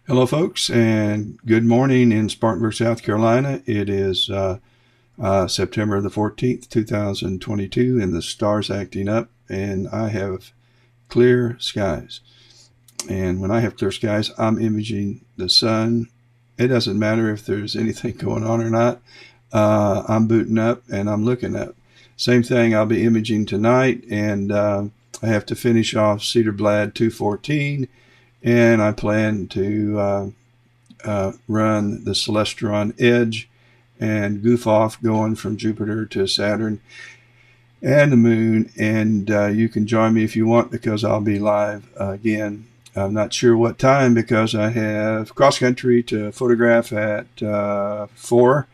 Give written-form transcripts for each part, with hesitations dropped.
Hello, folks, and good morning in Spartanburg, South Carolina. It is September the 14th, 2022, and the stars acting up, and I have clear skies. And when I have clear skies, I'm imaging the sun. It doesn't matter if there's anything going on or not. I'm booting up and I'm looking up. Same thing, I'll be imaging tonight, and I have to finish off Cedar Blad 214, and I plan to run the Celestron Edge and goof off going from Jupiter to Saturn and the moon. And you can join me if you want, because I'll be live again. I'm not sure what time, because I have cross country to photograph at 4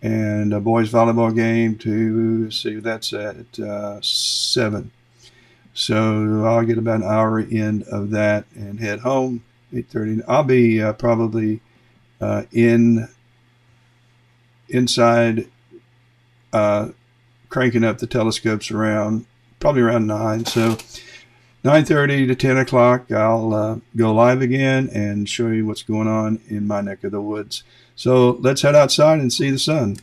and a boys volleyball game to see, that's at 7. So I'll get about an hour in of that and head home 8:30. I'll be probably inside cranking up the telescopes around probably around 9. So 9:30 to 10 o'clock, I'll go live again and show you what's going on in my neck of the woods. So let's head outside and see the sun.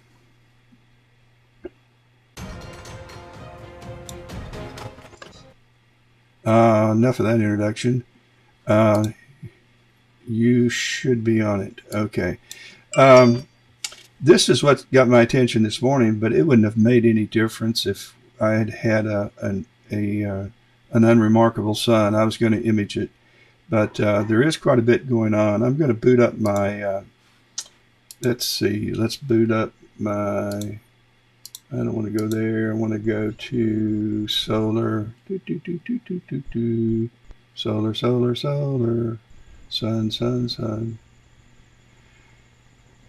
Enough of that introduction. You should be on it. Okay. This is what got my attention this morning, but it wouldn't have made any difference if I had had an unremarkable sun. I was going to image it, but there is quite a bit going on. I'm going to boot up my, let's see, let's boot up my, I don't want to go there. I want to go to solar, solar, solar, solar, sun, sun, sun.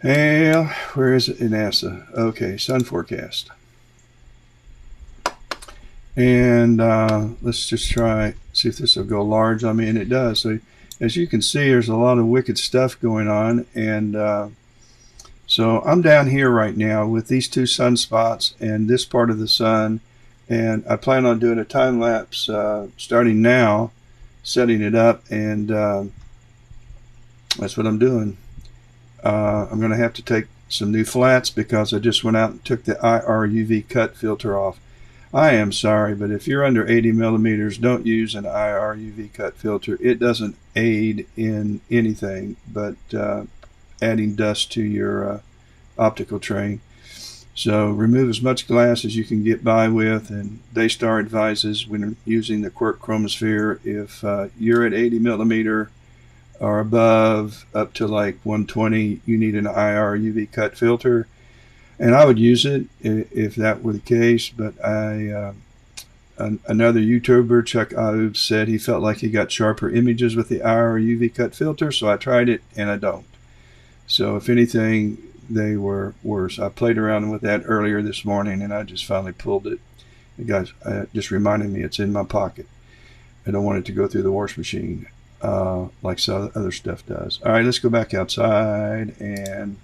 Well, where is it in NASA? Okay, sun forecast. And let's just try, see if this will go large on me, and it does. So as you can see, there's a lot of wicked stuff going on. And so I'm down here right now with these two sunspots and this part of the sun. And I plan on doing a time lapse starting now, setting it up, and that's what I'm doing. I'm going to have to take some new flats because I just went out and took the IR UV cut filter off. I am sorry, but if you're under 80 millimeters, don't use an IR UV cut filter. It doesn't aid in anything but adding dust to your optical train. So remove as much glass as you can get by with, and Daystar advises when using the Quark Chromosphere, if you're at 80 millimeter or above up to like 120, you need an IR UV cut filter. And I would use it if that were the case, but another YouTuber, Chuck Aub, said he felt like he got sharper images with the IR UV cut filter, so I tried it and I don't. So if anything, they were worse. I played around with that earlier this morning and I just finally pulled it. The guys just reminded me it's in my pocket. I don't want it to go through the wash machine like some other stuff does. All right, let's go back outside, and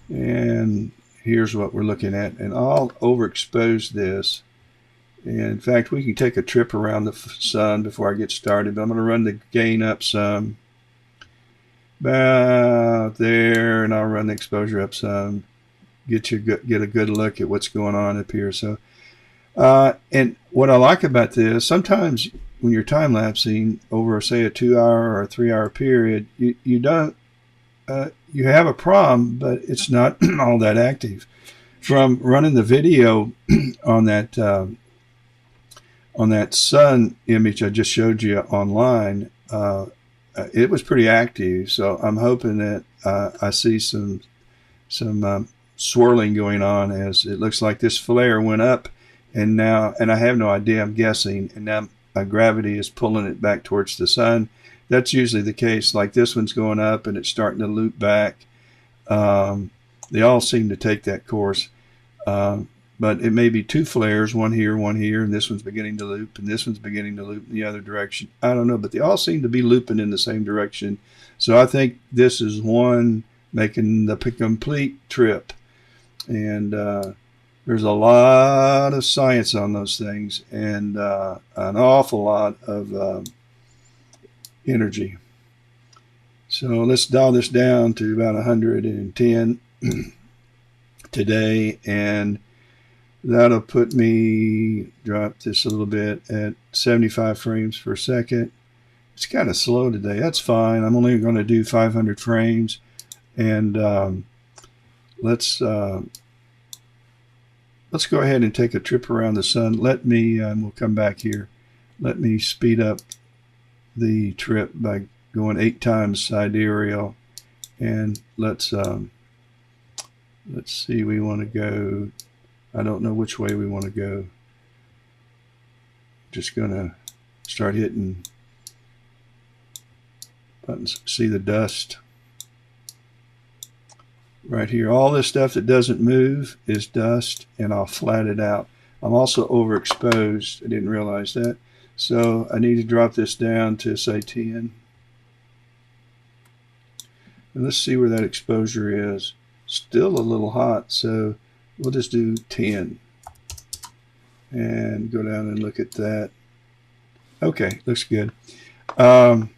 here's what we're looking at. And I'll overexpose this. And in fact, we can take a trip around the sun before I get started, but I'm going to run the gain up some, about there, and I'll run the exposure up some, get a good look at what's going on up here. So and what I like about this, sometimes when you're time lapsing over, say, a 2-hour or a 3-hour period, you don't you have a problem, but it's not all that active. From running the video on that sun image I just showed you online, it was pretty active. So I'm hoping that I see some swirling going on, as it looks like this flare went up, and I have no idea, I'm guessing, and now gravity is pulling it back towards the sun. That's usually the case. Like this one's going up and it's starting to loop back. They all seem to take that course. But it may be two flares, one here, and this one's beginning to loop, and this one's beginning to loop in the other direction. I don't know, but they all seem to be looping in the same direction. So I think this is one making the complete trip. And there's a lot of science on those things, and an awful lot of energy. So let's dial this down to about 110 today, and that'll put me, drop this a little bit, at 75 frames per second. It's kind of slow today. That's fine. I'm only going to do 500 frames, and let's go ahead and take a trip around the sun. Let me, we'll come back here. Let me speed up the trip by going 8 times sidereal, and let's see. We want to go. I don't know which way we want to go. Just gonna start hitting buttons. See the dust right here. All this stuff that doesn't move is dust, and I'll flat it out. I'm also overexposed. I didn't realize that. So I need to drop this down to, say, 10. And let's see where that exposure is. Still a little hot, so we'll just do 10. And go down and look at that. Okay, looks good. And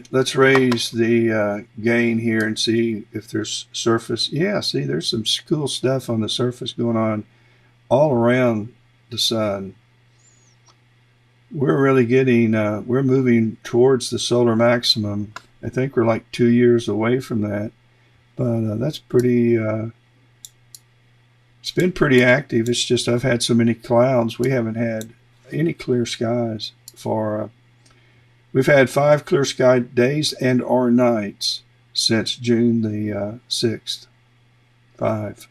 let's raise the gain here and see if there's surface. Yeah, see, there's some cool stuff on the surface going on all around the sun. We're really getting, we're moving towards the solar maximum. I think we're like 2 years away from that. But that's pretty, it's been pretty active. It's just I've had so many clouds. We haven't had any clear skies for, we've had 5 clear sky days and or nights since June the 6th. 5.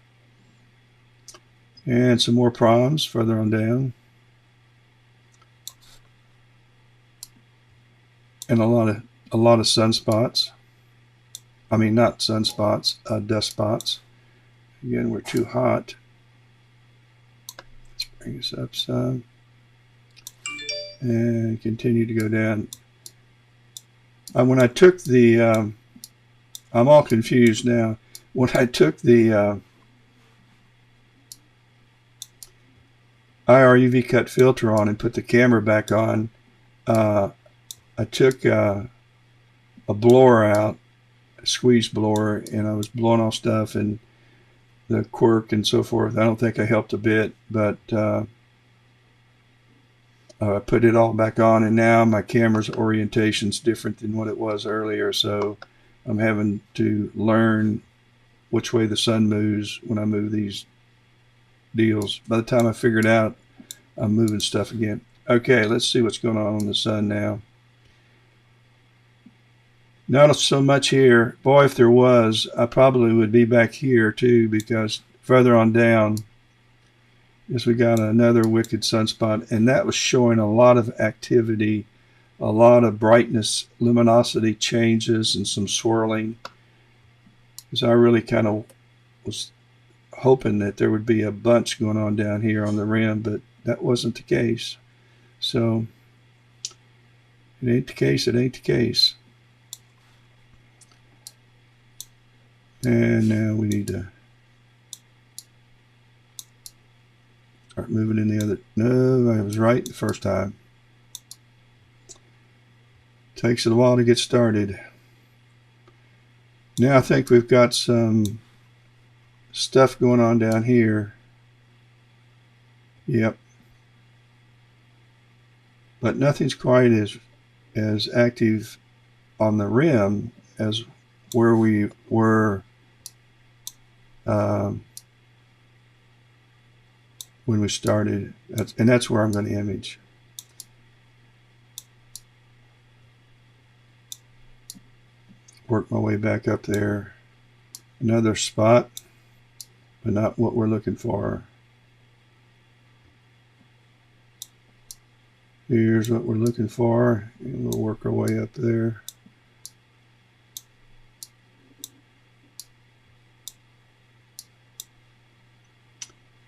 And some more proms further on down. And a lot of sunspots. I mean, not sunspots, dust spots. Again, we're too hot. Let's bring this up some. And continue to go down. When I took the, I'm all confused now. When I took the IR UV cut filter on and put the camera back on, I took a blower out, a squeeze blower, and I was blowing off stuff and the Quark and so forth. I don't think I helped a bit, but I put it all back on, and now my camera's orientation's different than what it was earlier, so I'm having to learn which way the sun moves when I move these deals. By the time I figure it out, I'm moving stuff again. Okay, let's see what's going on the sun now. Not so much here. Boy, if there was, I probably would be back here too, because further on down is we got another wicked sunspot, and that was showing a lot of activity, a lot of brightness, luminosity changes, and some swirling. Because I really kind of was hoping that there would be a bunch going on down here on the rim, but that wasn't the case. So it ain't the case, it ain't the case. And now we need to start moving in the other. No, I was right the first time. Takes it a while to get started. Now I think we've got some stuff going on down here. Yep. But nothing's quite as active on the rim as where we were when we started. And that's where I'm going to image. Work my way back up there. Another spot, but not what we're looking for. Here's what we're looking for, and we'll work our way up there.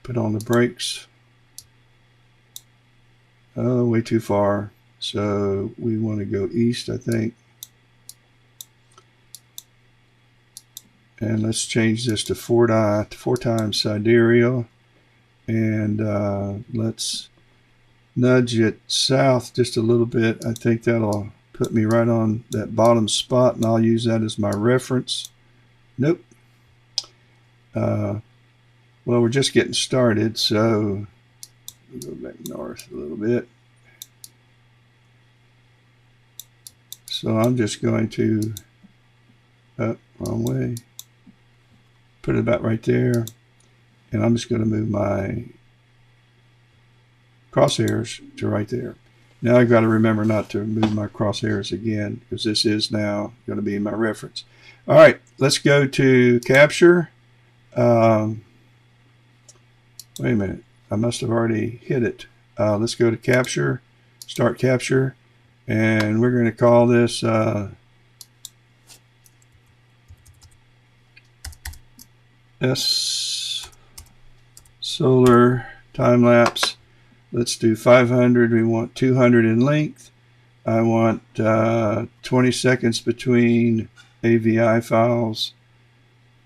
Put on the brakes. Oh, way too far. So we want to go east, I think. And let's change this to 4 times sidereal. And let's nudge it south just a little bit. I think that'll put me right on that bottom spot, and I'll use that as my reference. Nope. Well, we're just getting started, so we'll go back north a little bit. So I'm just going to, wrong way, put it about right there, and I'm just going to move my crosshairs to right there. Now I've got to remember not to move my crosshairs again, because this is now going to be my reference. All right, let's go to capture. Wait a minute, I must have already hit it. Let's go to capture, start capture, and we're going to call this S solar time lapse. Let's do 500. We want 200 in length. I want 20 seconds between AVI files.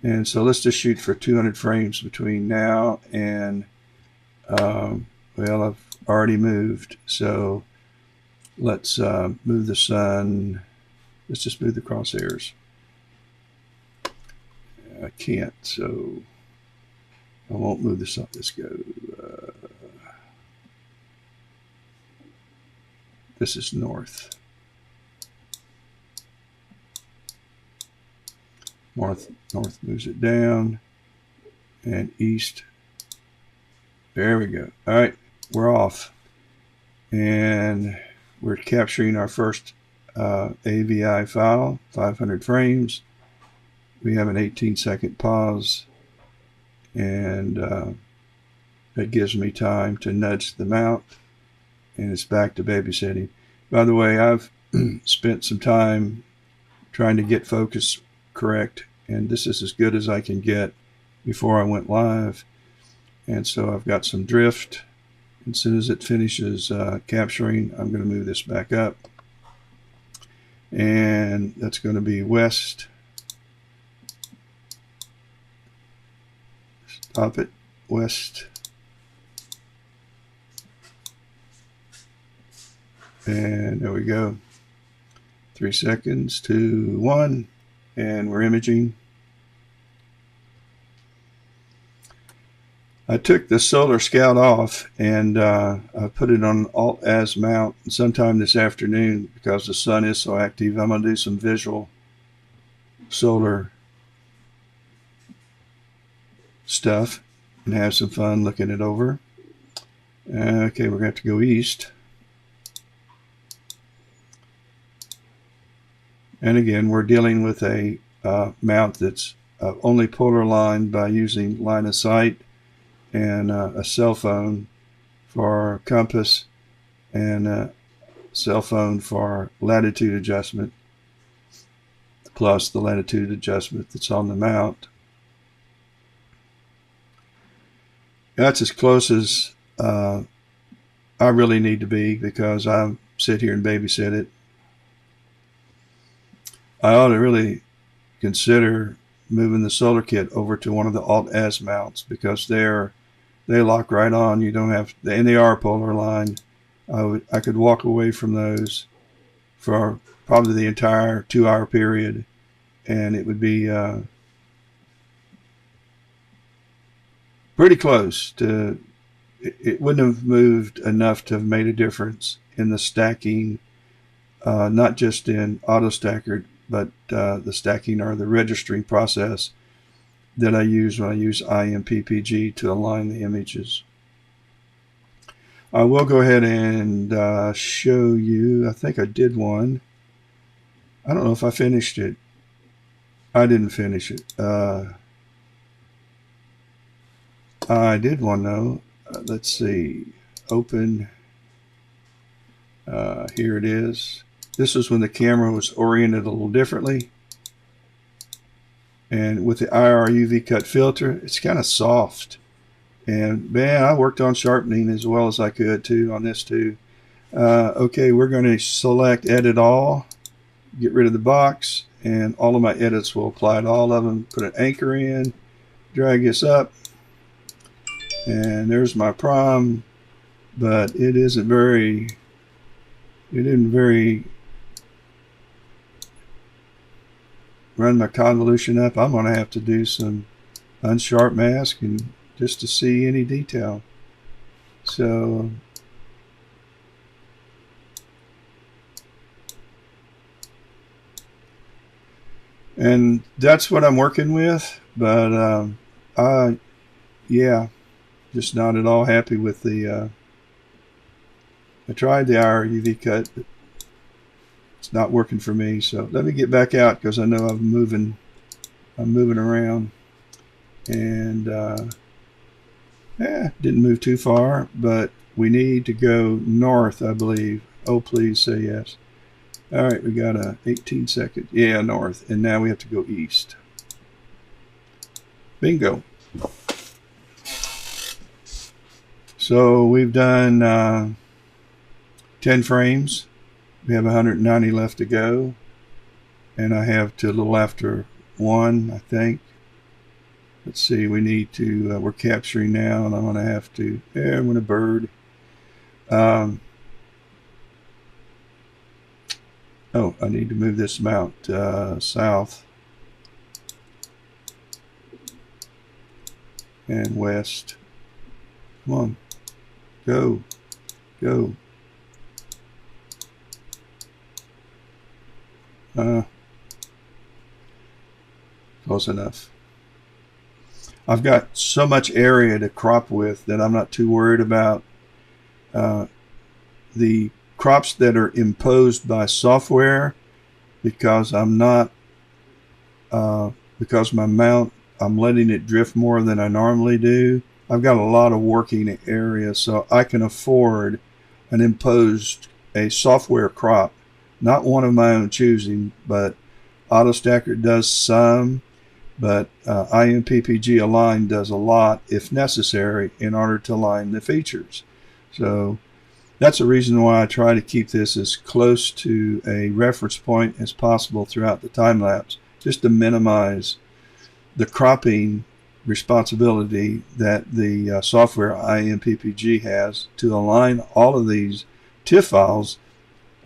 And so let's just shoot for 200 frames between now and, well, I've already moved. So let's move the sun. Let's just move the crosshairs. I can't, so I won't move the sun. Let's go. This is north. North moves it down, and east. There we go. All right, we're off, and we're capturing our first AVI file, 500 frames. We have an 18-second pause, and that gives me time to nudge them out, and it's back to babysitting. By the way, I've spent some time trying to get focus correct, and this is as good as I can get before I went live. And so I've got some drift. As soon as it finishes capturing, I'm going to move this back up, and that's going to be west. Stop it, west, and there we go. 3 seconds, 2, 1, and we're imaging. I took the Solar Scout off, and I put it on Alt as mount. And sometime this afternoon, because the sun is so active, I'm going to do some visual solar stuff and have some fun looking it over. Okay, we're going to have to go east. And again, we're dealing with a mount that's only polar lined by using line of sight and a cell phone for compass and a cell phone for latitude adjustment, plus the latitude adjustment that's on the mount. That's as close as I really need to be, because I sit here and babysit it. I ought to really consider moving the solar kit over to one of the Alt as mounts, because they lock right on. You don't have, and they are polar aligned. I could walk away from those for probably the entire 2-hour period, and it would be pretty close to. It wouldn't have moved enough to have made a difference in the stacking, not just in AutoStacker, but the stacking or the registering process that I use when I use IMPPG to align the images. I will go ahead and show you. I think I did one. I don't know if I finished it. I didn't finish it. I did one though. Let's see. Open. Here it is. This was when the camera was oriented a little differently. And with the IR UV cut filter, it's kind of soft. And man, I worked on sharpening as well as I could too on this too. Okay, we're going to select Edit All, get rid of the box, and all of my edits will apply to all of them. Put an anchor in, drag this up, and there's my prom. But it isn't very run my convolution up, I'm going to have to do some unsharp mask and just to see any detail. So and that's what I'm working with, but yeah, just not at all happy with the I tried the IR UV cut, but it's not working for me. So let me get back out because I know I'm moving around, and didn't move too far, but we need to go north, I believe. Oh, please say yes. All right, we got a 18 second. Yeah, north, and now we have to go east. Bingo. So we've done 10 frames. We have 190 left to go, and I have to a little after 1, I think. Let's see, we need to, we're capturing now, and I'm going to have to, I'm going to bird. Oh, I need to move this mount south and west. Come on, go, go. Close enough. I've got so much area to crop with that I'm not too worried about the crops that are imposed by software, because I'm not because my mount, I'm letting it drift more than I normally do. I've got a lot of working area, so I can afford a software crop, not one of my own choosing, but AutoStacker does some, but IMPPG Align does a lot if necessary in order to align the features. So that's the reason why I try to keep this as close to a reference point as possible throughout the time lapse, just to minimize the cropping responsibility that the software IMPPG has to align all of these TIFF files,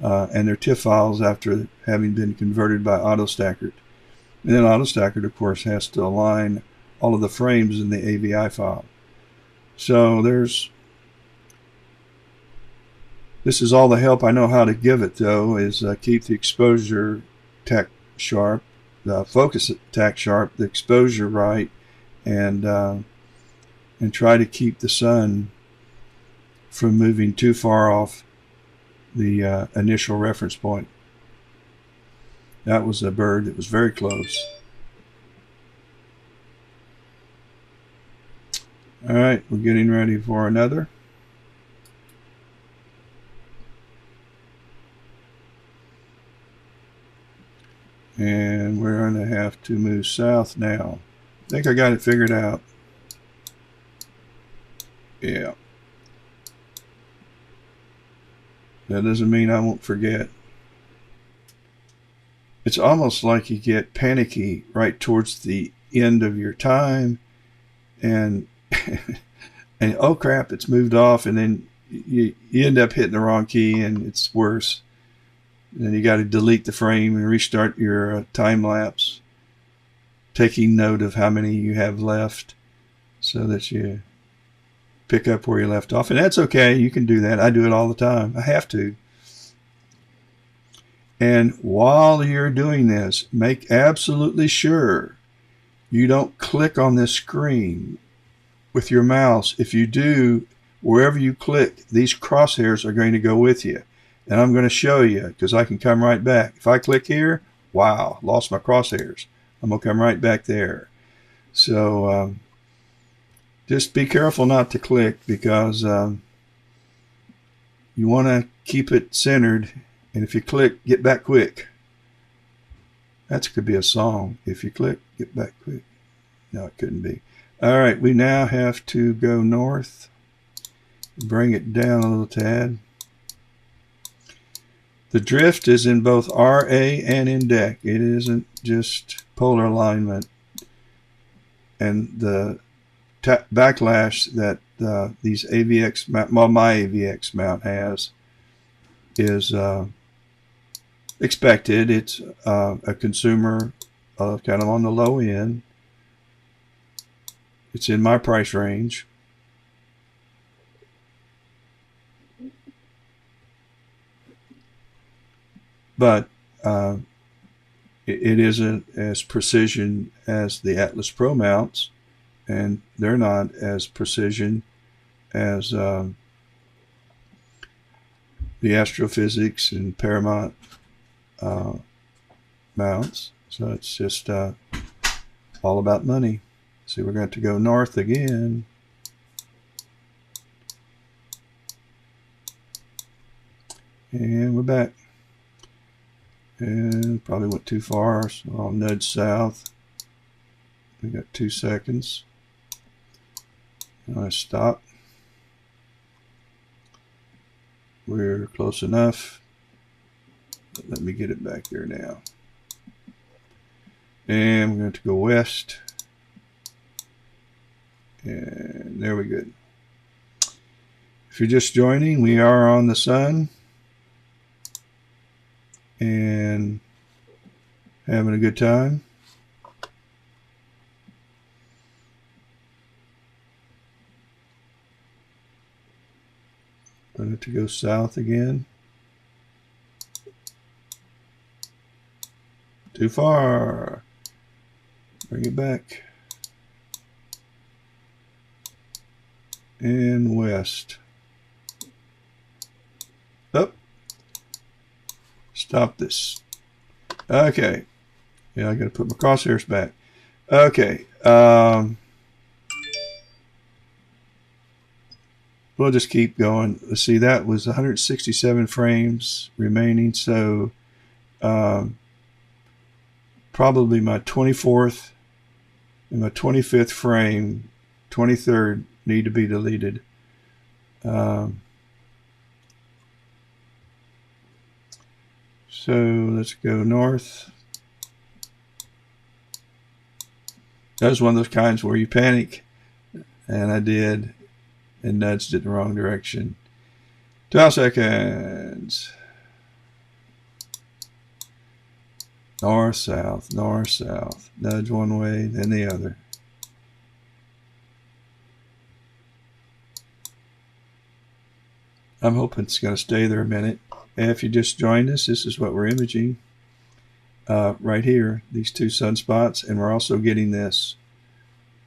and they're TIFF files after having been converted by AutoStacker. And then AutoStacker, of course, has to align all of the frames in the AVI file. So this is all the help I know how to give it, though, is keep the exposure tack sharp, the focus tack sharp, the exposure right, and try to keep the sun from moving too far off the initial reference point. That was a bird that was very close. All right, we're getting ready for another. And we're going to have to move south now. I think I got it figured out. Yeah. That doesn't mean I won't forget. It's almost like you get panicky right towards the end of your time, and and oh crap, it's moved off, and then you end up hitting the wrong key, and it's worse. And then you got to delete the frame and restart your time lapse, taking note of how many you have left so that you pick up where you left off. And that's okay. You can do that. I do it all the time. I have to. And while you're doing this, make absolutely sure you don't click on this screen with your mouse. If you do, wherever you click, these crosshairs are going to go with you. And I'm going to show you, because I can come right back. If I click here, wow, lost my crosshairs. I'm going to come right back there. So just be careful not to click, because you want to keep it centered. And if you click, get back quick. That could be a song. If you click, get back quick. No, it couldn't be. All right, we now have to go north. Bring it down a little tad. The drift is in both RA and in DEC. It isn't just polar alignment. And the backlash that these AVX, my AVX mount has, is expected. It's a consumer kind of on the low end. It's in my price range. But it isn't as precision as the Atlas Pro mounts, and they're not as precision as the Astrophysics and Paramount mounts. So it's just all about money. So we're going to go north again. And we're back. And probably went too far, so I'll nudge south. We got 2 seconds. I stop. We're close enough. Let me get it back there now. And we're going to go west. And there we go. If you're just joining, we are on the sun and having a good time. Going to go south again. Too far. Bring it back. And west. Up. Stop this. Okay. Yeah, I got to put my crosshairs back. Okay. We'll just keep going. Let's see, that was 167 frames remaining. So probably my 24th and my 25th frame, 23rd, need to be deleted. So let's go north. That was one of those kinds where you panic, and I did, and nudged it in the wrong direction. 12 seconds. North, south, north, south. Nudge one way, then the other. I'm hoping it's going to stay there a minute. And if you just joined us, this is what we're imaging right here, these 2 sunspots, and we're also getting this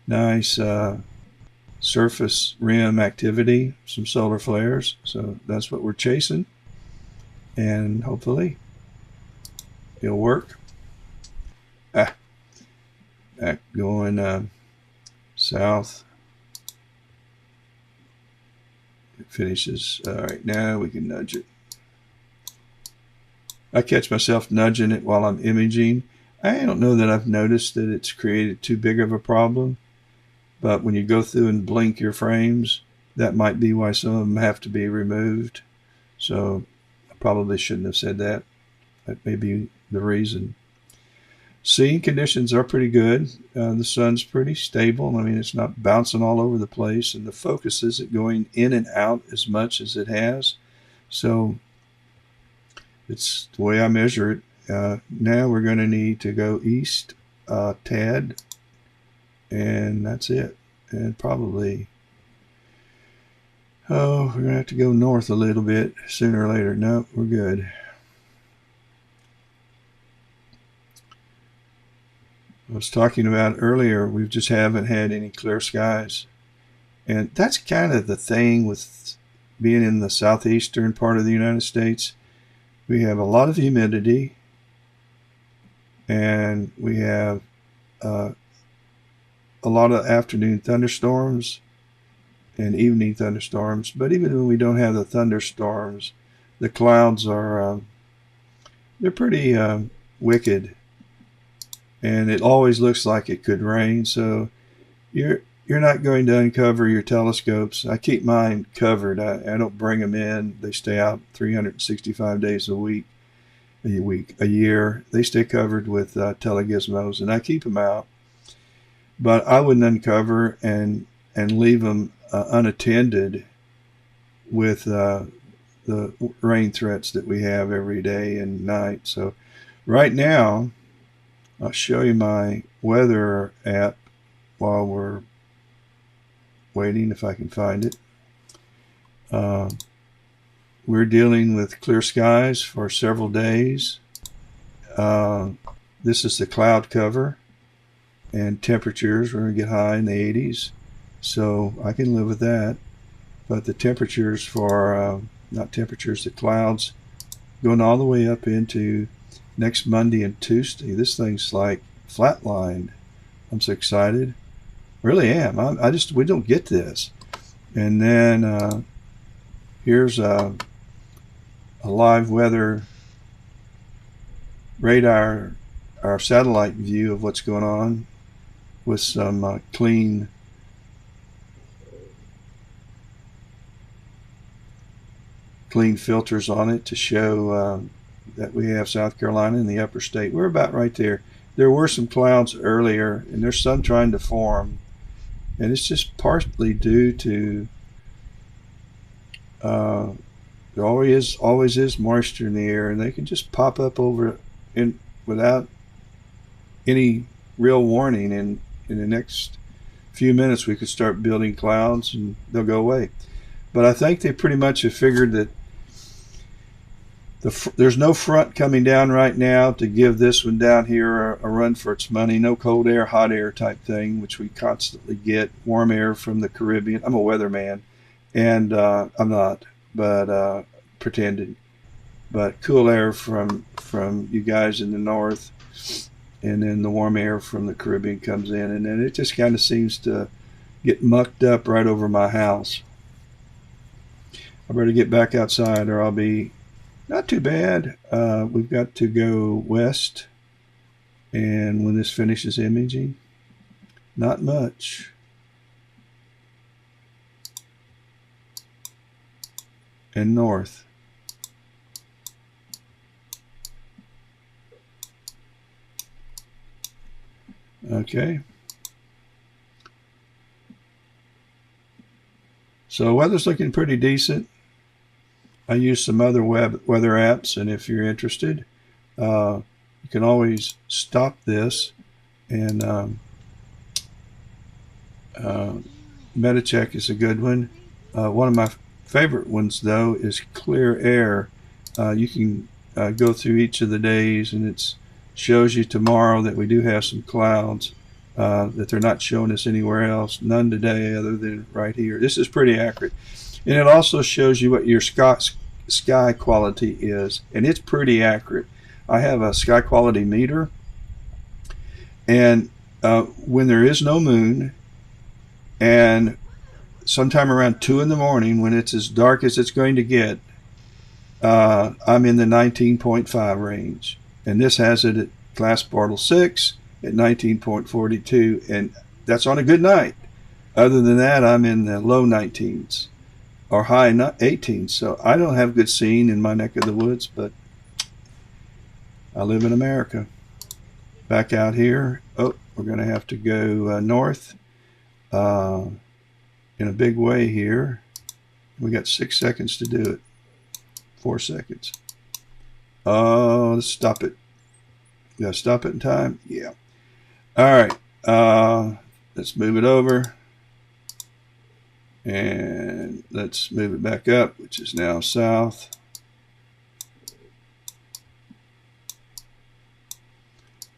nice surface rim activity, some solar flares. So that's what we're chasing, and hopefully it'll work. Back going south. It finishes. All right, now we can nudge it. I catch myself nudging it while I'm imaging. I don't know that I've noticed that it's created too big of a problem, but when you go through and blink your frames, that might be why some of them have to be removed. So I probably shouldn't have said that. That may be the reason. Seeing conditions are pretty good. The sun's pretty stable. I mean, it's not bouncing all over the place, and the focus isn't going in and out as much as it has. So it's the way I measure it. Now we're going to need to go east a tad, and that's it. And probably, we're going to have to go north a little bit sooner or later. No, we're good. I was talking about earlier, we just haven't had any clear skies. And that's kind of the thing with being in the southeastern part of the United States. We have a lot of humidity, and we have a lot of afternoon thunderstorms and evening thunderstorms. But even when we don't have the thunderstorms, the clouds are they're pretty wicked, and it always looks like it could rain. So you're not going to uncover your telescopes. I keep mine covered. I don't bring them in. They stay out 365 days a year. They stay covered with telegizmos, and I keep them out. But I wouldn't uncover and leave them unattended with the rain threats that we have every day and night. So right now, I'll show you my weather app while we're waiting, if I can find it. We're dealing with clear skies for several days. This is the cloud cover, and temperatures, we're going to get high in the 80s, so I can live with that. But the temperatures for, not temperatures, the clouds going all the way up into next Monday and Tuesday. This thing's like flatlined. I'm so excited. Really am. We don't get this. And then here's a live weather radar, our satellite view of what's going on, with some clean filters on it to show that we have South Carolina in the upper state. We're about right there. There were some clouds earlier, and there's some trying to form, and it's just partly due to there always is moisture in the air, and they can just pop up over in without any real warning. In the next few minutes, we could start building clouds, and they'll go away. But I think they pretty much have figured that there's no front coming down right now to give this one down here a run for its money. No cold air, hot air type thing, which we constantly get. Warm air from the Caribbean. I'm a weatherman, and I'm not, but pretending. But cool air from you guys in the north, and then the warm air from the Caribbean comes in, and then it just kind of seems to get mucked up right over my house. I better get back outside, or I'll be not too bad. We've got to go west, and when this finishes imaging, not much. And north. Okay. So weather's looking pretty decent. I use some other weather apps, and if you're interested, you can always stop this and MetaCheck is a good one. One of my favorite ones, though, is Clear Air. You can go through each of the days, and it shows you tomorrow that we do have some clouds, that they're not showing us anywhere else. None today other than right here. This is pretty accurate. And it also shows you what your sky quality is, and it's pretty accurate. I have a sky quality meter, and when there is no moon, and sometime around 2 in the morning, when it's as dark as it's going to get, I'm in the 19.5 range. And this has it at Class Bartle 6 at 19.42, and that's on a good night. Other than that, I'm in the low 19s or high 18s. So I don't have good seeing in my neck of the woods, but I live in America. Back out here, oh, we're going to have to go north in a big way here. We got 6 seconds to do it. 4 seconds. Oh, let's stop it. We gotta stop it in time? Yeah. All right. Let's move it over. And let's move it back up, which is now south.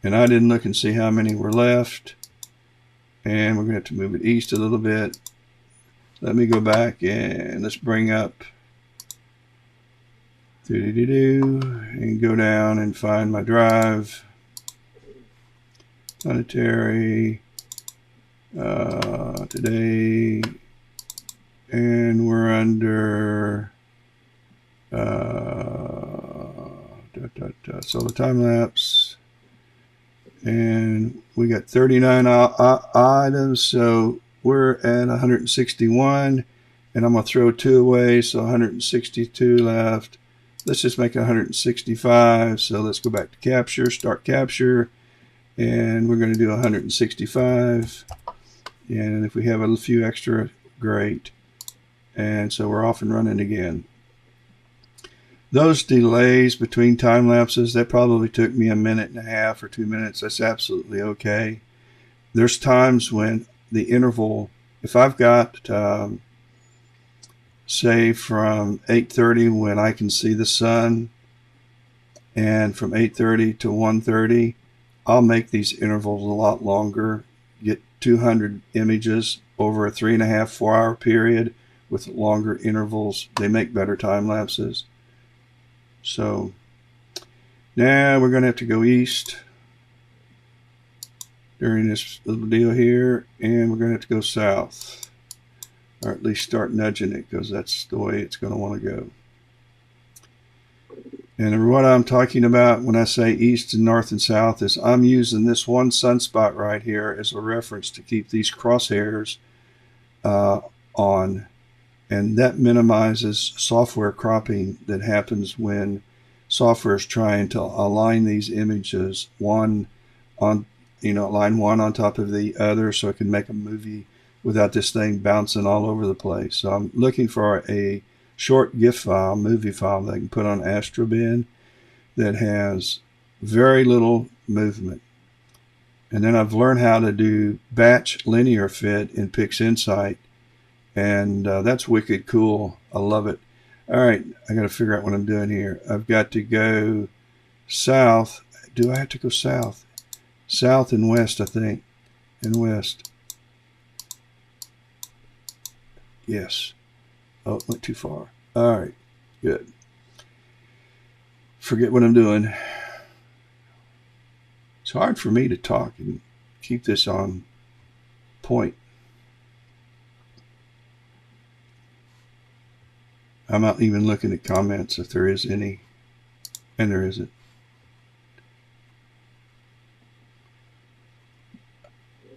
And I didn't look and see how many were left. And we're going to have to move it east a little bit. Let me go back and let's bring up and go down and find my drive. Planetary today, and we're under solar time lapse, and we got 39 items, so we're at 161, and I'm gonna throw 2 away, so 162 left. Let's just make 165. So let's go back to capture, start capture, and we're going to do 165. And if we have a few extra, great. And so we're off and running again. those delays between time lapses, that probably took me a minute and a half or 2 minutes. That's absolutely okay. There's times when the interval, if I've got, say, from 8:30 when I can see the sun, and from 8:30 to 1:30, I'll make these intervals a lot longer, get 200 images over a 3.5, 4 hour period with longer intervals. They make better time lapses. So now we're going to have to go east during this little deal here, and we're going to have to go south, or at least start nudging it, because that's the way it's going to want to go. And what I'm talking about when I say east and north and south is I'm using this one sunspot right here as a reference to keep these crosshairs on, and that minimizes software cropping that happens when software is trying to align these images one on, line one on top of the other, so it can make a movie without this thing bouncing all over the place. So I'm looking for a short GIF file, movie file that I can put on Astro that has very little movement. And then I've learned how to do batch linear fit in PixInsight, and that's wicked cool. I love it. All right, I got to figure out what I'm doing here. I've got to go south. Do I have to go south? South and west, I think. And west. Yes. Oh, it went too far. All right, good. Forget what I'm doing. It's hard for me to talk and keep this on point. I'm not even looking at comments if there is any, and there isn't.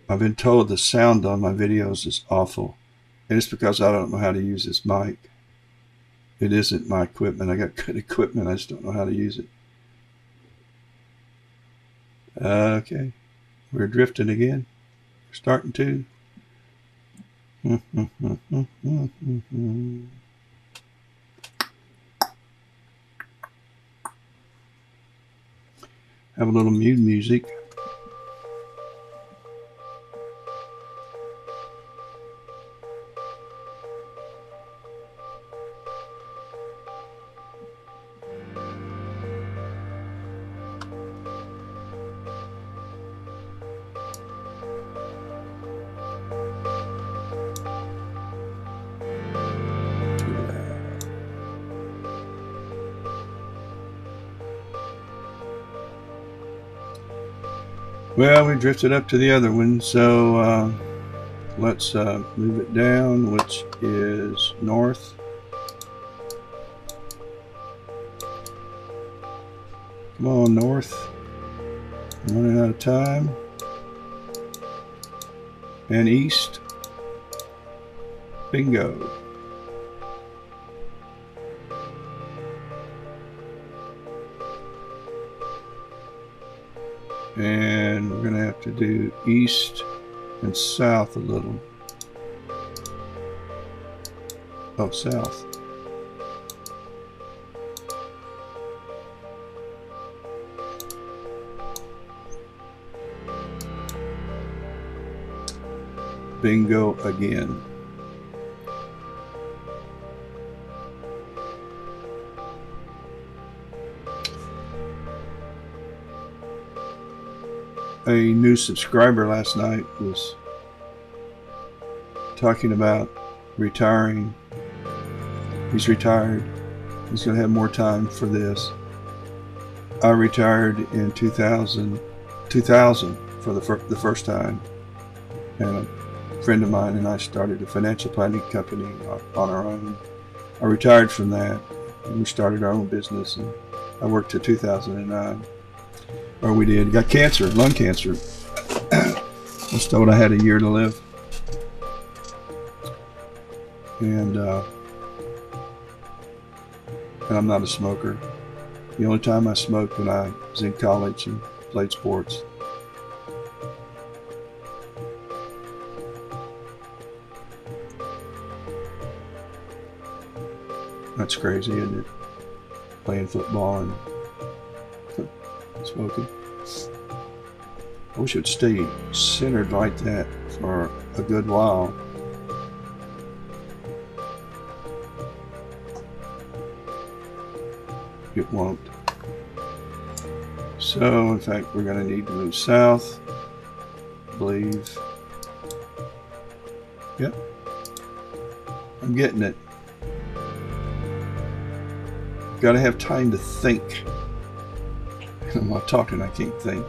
I've been told the sound on my videos is awful, and it's because I don't know how to use this mic. It isn't my equipment. I got good equipment. I just don't know how to use it. Okay. We're drifting again. We're starting to. Have a little mood music. Well, we drifted up to the other one, so let's move it down, which is north. Come on, north. I'm running out of time. And east. Bingo. And we're going to have to do east and south a little. Oh, south. Bingo again. A new subscriber last night was talking about retiring. He's retired. He's going to have more time for this. I retired in 2000 for the first time, and a friend of mine and I started a financial planning company on our own. I retired from that, and we started our own business, and I worked till 2009. Or we did. Got cancer, lung cancer. I was told I had a year to live. And I'm not a smoker. The only time I smoked when I was in college and played sports. That's crazy, isn't it? playing football and smoking. I wish it would stay centered like that for a good while. It won't. So, in fact, we're going to need to move south, I believe. Yep. I'm getting it. Got to have time to think. I'm not talking, I can't think.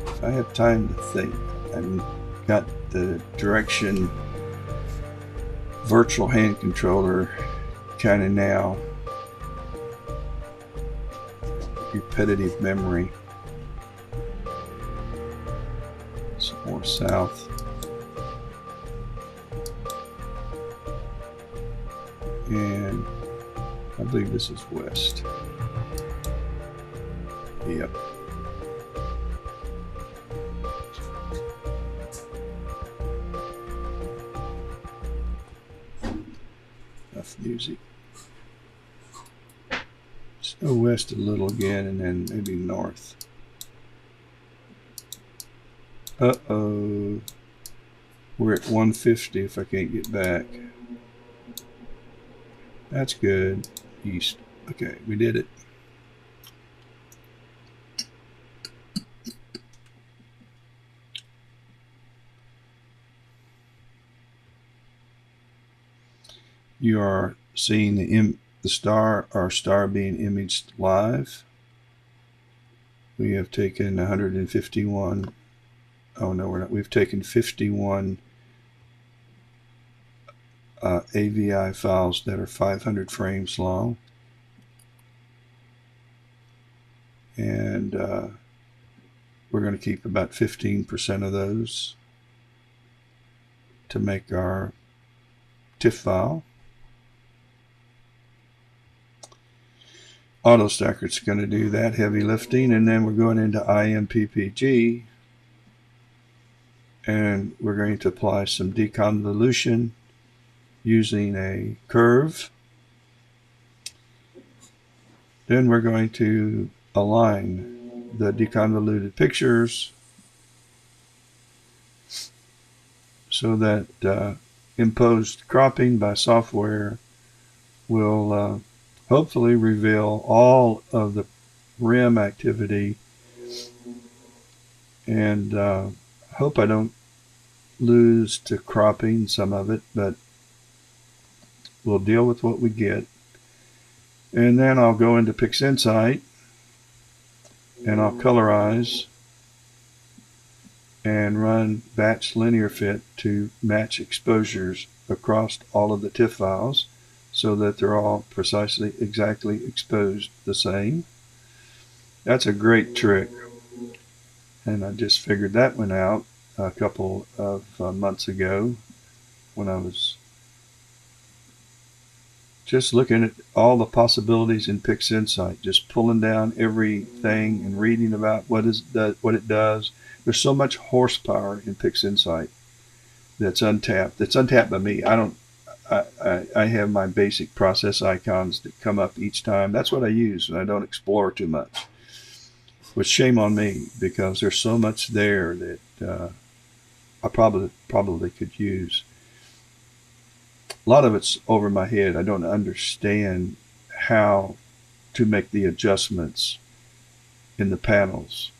If I have time to think, I've got the direction virtual hand controller kind of now. Repetitive memory. Some more south. And I believe this is west. Yep. Enough music. Let's go west a little again and then maybe north. Uh-oh. We're at 150 if I can't get back. That's good. East. Okay, we did it. You are seeing the star, our star being imaged live. We have taken 151. Oh no, we're not. We've taken 51 AVI files that are 500 frames long, and we're going to keep about 15% of those to make our TIFF file. AutoStacker's going to do that heavy lifting, and then we're going into IMPPG, and we're going to apply some deconvolution using a curve. Then we're going to align the deconvoluted pictures so that imposed cropping by software will hopefully reveal all of the rim activity, and hope I don't lose to cropping some of it, but we'll deal with what we get. And then I'll go into PixInsight and I'll colorize and run batch linear fit to match exposures across all of the TIFF files so that they're all precisely exactly exposed the same. That's a great trick, and I just figured that one out a couple of months ago when I was just looking at all the possibilities in PixInsight, just pulling down everything and reading about what it does. There's so much horsepower in PixInsight that's untapped. That's untapped by me. I have my basic process icons that come up each time. That's what I use, and I don't explore too much. Which shame on me, because there's so much there that I probably could use. A lot of it's over my head. I don't understand how to make the adjustments in the panels.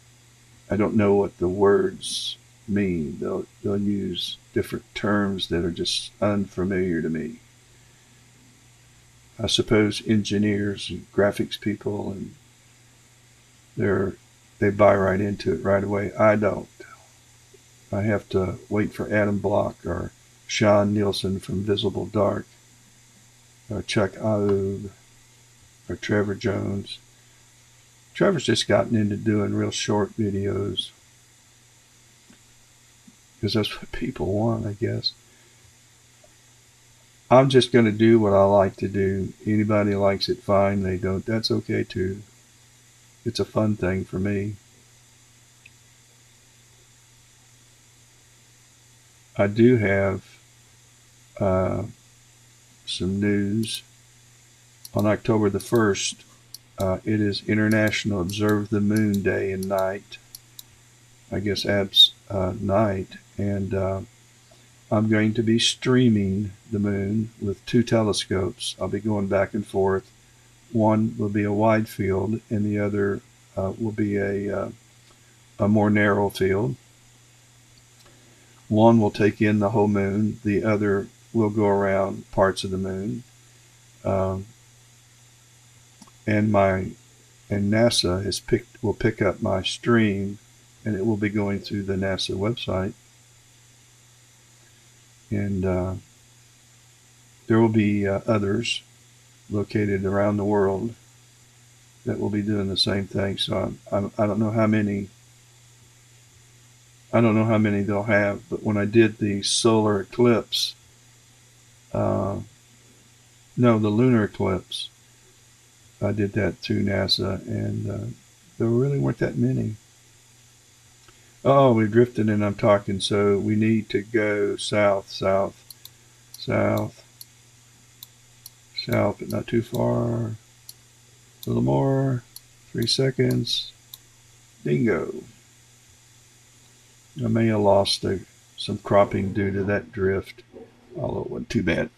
I don't know what the words mean. They'll use different terms that are just unfamiliar to me. I suppose engineers and graphics people, and they buy right into it right away. I don't. I have to wait for Adam Block or Sean Nielsen from Visible Dark, or Chuck Aub, or Trevor Jones. Trevor's just gotten into doing real short videos because that's what people want, I guess. I'm just going to do what I like to do. Anybody likes it, fine. They don't, that's okay too. It's a fun thing for me. I do have some news. On October the 1st, It is International Observe the Moon Day and Night. I guess night. And I'm going to be streaming the moon with 2 telescopes. I'll be going back and forth. One will be a wide field, and the other will be a more narrow field. One will take in the whole moon. The other will go around parts of the moon. Um, and NASA will pick up my stream, and it will be going through the NASA website. And there will be others located around the world that will be doing the same thing. So I don't know how many. I don't know how many they'll have, but when I did the solar eclipse, no, the lunar eclipse, I did that through NASA, and there really weren't that many. Oh, we drifted and I'm talking, so we need to go south, south, south, south, but not too far. A little more. 3 seconds. Bingo. I may have lost some cropping due to that drift, although it wasn't too bad.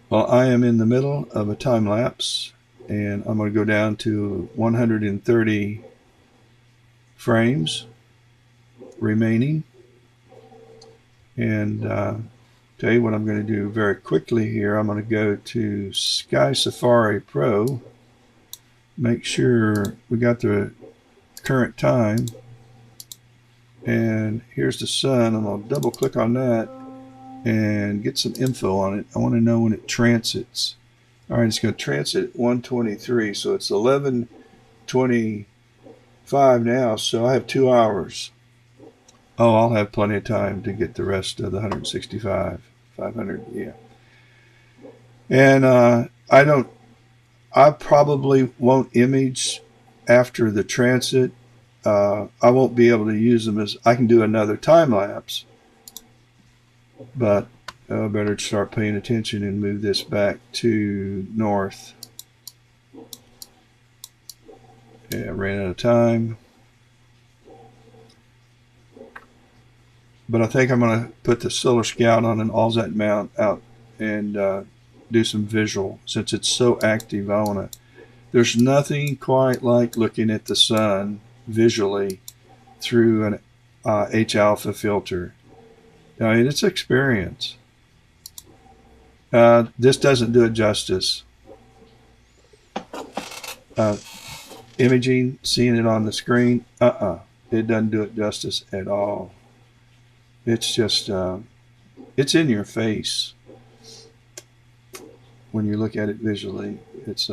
Well, I am in the middle of a time lapse, and I'm going to go down to 130 frames remaining. And tell you what I'm going to do very quickly here. I'm going to go to Sky Safari Pro, make sure we got the current time, and here's the sun. I'm going to double click on that and get some info on it. I want to know when it transits. All right, it's going to transit at 1:23, so it's 11:25 now, so I have 2 hours. Oh, I'll have plenty of time to get the rest of the 165, 500, yeah. And I probably won't image after the transit. I won't be able to use them as, I can do another time lapse, but I better start paying attention and move this back to north. Yeah, I ran out of time. But I think I'm going to put the Solar Scout on an Alzat mount out and do some visual. Since it's so active, I want to. There's nothing quite like looking at the sun visually through an H-alpha filter. I mean, it's experience. This doesn't do it justice. Imaging, seeing it on the screen, it doesn't do it justice at all. It's just, it's in your face when you look at it visually. It's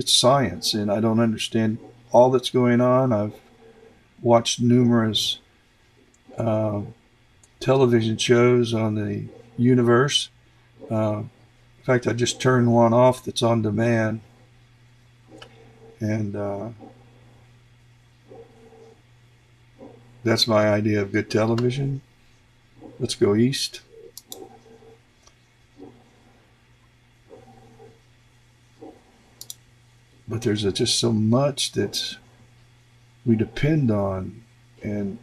science, and I don't understand all that's going on. I've watched numerous television shows on the universe. In fact, I just turned one off that's on demand, and that's my idea of good television. Let's go east. But there's just so much that we depend on, and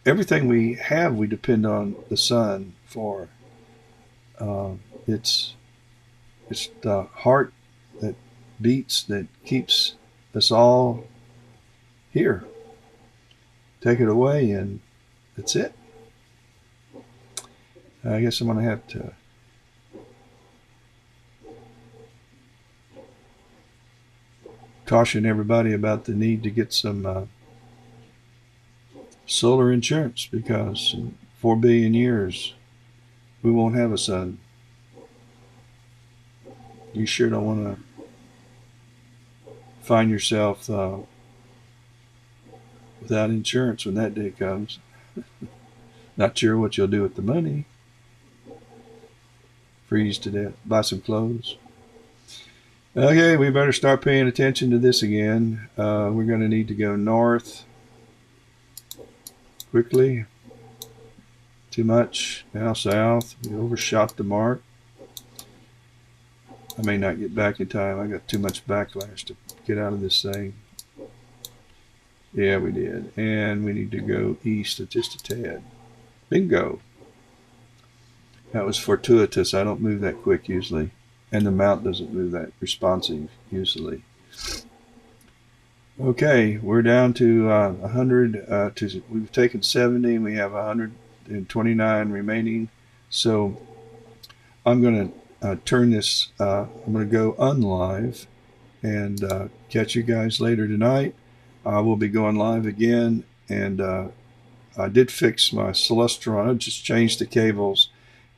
everything we have we depend on the sun for. It's the heart that beats that keeps us all here. Take it away and that's it. I guess I'm going to have to caution everybody about the need to get some solar insurance, because in 4 billion years we won't have a sun. You sure don't want to find yourself without insurance when that day comes. Not sure what you'll do with the money. Freeze to death. Buy some clothes. Okay, we better start paying attention to this again. We're going to need to go north quickly Too much. Now south. We overshot the mark. I may not get back in time. I got too much backlash to get out of this thing. Yeah, we did. And we need to go east just a tad. Bingo. That was fortuitous. I don't move that quick usually. And the mount doesn't move that responsive usually. Okay, we're down to 100. We've taken 70 and we have 129 remaining. So I'm going to turn this, I'm going to go unlive and catch you guys later tonight. I will be going live again, and I did fix my Celestron. I just changed the cables,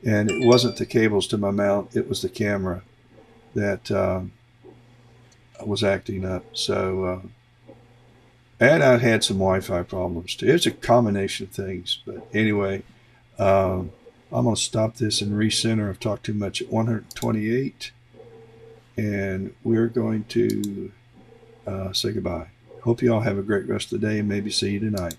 and it wasn't the cables to my mount, it was the camera that was acting up. So and I had some Wi-Fi problems too. It's a combination of things, but anyway, I'm going to stop this and recenter. I've talked too much at 128, and we're going to say goodbye. Hope you all have a great rest of the day, and maybe see you tonight.